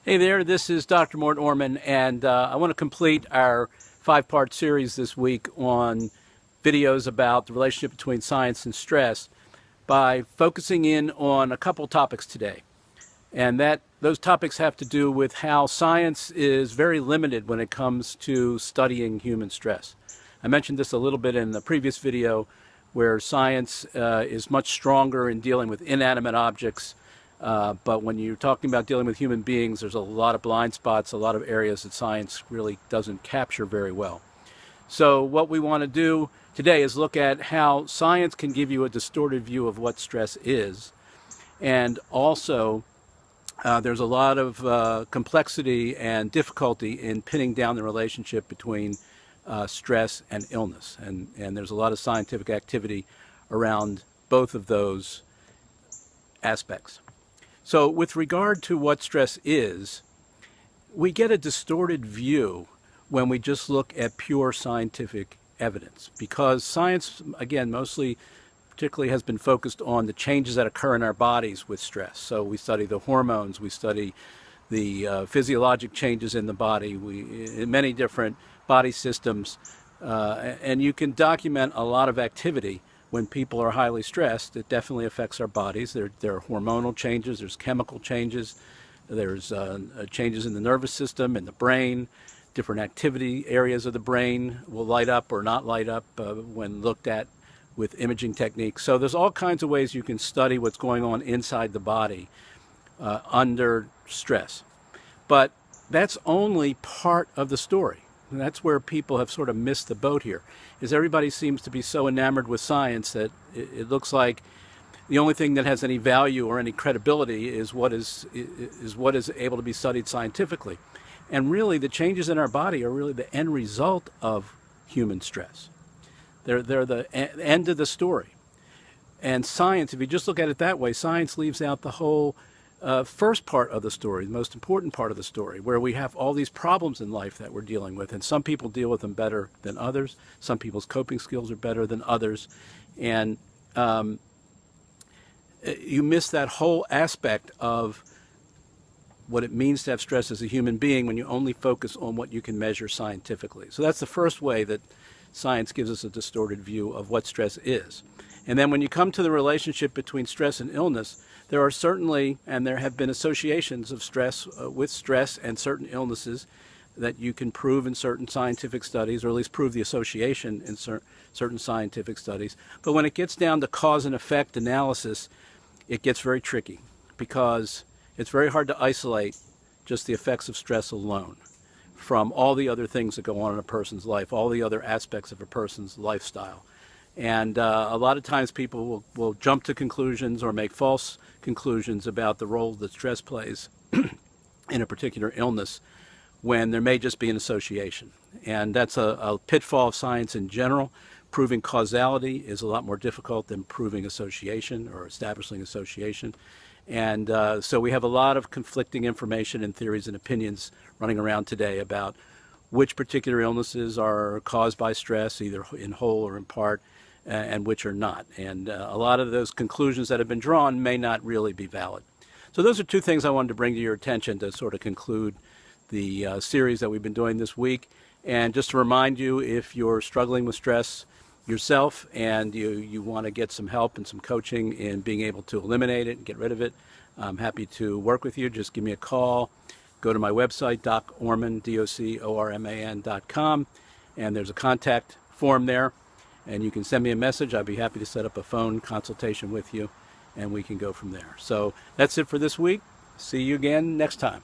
Hey there, this is Dr. Mort Orman, and I want to complete our five-part series this week on videos about the relationship between science and stress by focusing in on a couple topics today. And those topics have to do with how science is very limited when it comes to studying human stress. I mentioned this a little bit in the previous video, where science is much stronger in dealing with inanimate objects. But when you're talking about dealing with human beings, there's a lot of blind spots, a lot of areas that science really doesn't capture very well. So what we want to do today is look at how science can give you a distorted view of what stress is. And also, there's a lot of complexity and difficulty in pinning down the relationship between stress and illness. And there's a lot of scientific activity around both of those aspects. So with regard to what stress is, we get a distorted view when we just look at pure scientific evidence, because science, again, mostly particularly has been focused on the changes that occur in our bodies with stress. So we study the hormones, we study the physiologic changes in the body, in many different body systems, and you can document a lot of activity. When people are highly stressed, it definitely affects our bodies. There are hormonal changes, there's chemical changes, there's changes in the nervous system, in the brain. Different activity areas of the brain will light up or not light up when looked at with imaging techniques. So there's all kinds of ways you can study what's going on inside the body under stress. But that's only part of the story. And that's where people have sort of missed the boat here, is everybody seems to be so enamored with science that it looks like the only thing that has any value or any credibility is what is able to be studied scientifically. And really, the changes in our body are really the end result of human stress. They're the end of the story. And science, if you just look at it that way, science leaves out the whole first part of the story, the most important part of the story, where we have all these problems in life that we're dealing with. And some people deal with them better than others. Some people's coping skills are better than others. And you miss that whole aspect of what it means to have stress as a human being when you only focus on what you can measure scientifically. So that's the first way that science gives us a distorted view of what stress is. And then when you come to the relationship between stress and illness, there are certainly, and there have been associations of stress with stress and certain illnesses that you can prove in certain scientific studies, or at least prove the association in certain scientific studies. But when it gets down to cause and effect analysis, it gets very tricky, because it's very hard to isolate just the effects of stress alone from all the other things that go on in a person's life, all the other aspects of a person's lifestyle. And a lot of times people will jump to conclusions or make false conclusions about the role that stress plays in a particular illness when there may just be an association. And that's a pitfall of science in general. Proving causality is a lot more difficult than proving association or establishing association. And so we have a lot of conflicting information and theories and opinions running around today about which particular illnesses are caused by stress, either in whole or in part, and which are not. And a lot of those conclusions that have been drawn may not really be valid. So those are two things I wanted to bring to your attention to sort of conclude the series that we've been doing this week. And just to remind you, if you're struggling with stress yourself and you want to get some help and some coaching in being able to eliminate it and get rid of it, I'm happy to work with you. Just give me a call. Go to my website, docorman, DOCORMAN.com, and there's a contact form there. And you can send me a message. I'd be happy to set up a phone consultation with you, and we can go from there. So that's it for this week. See you again next time.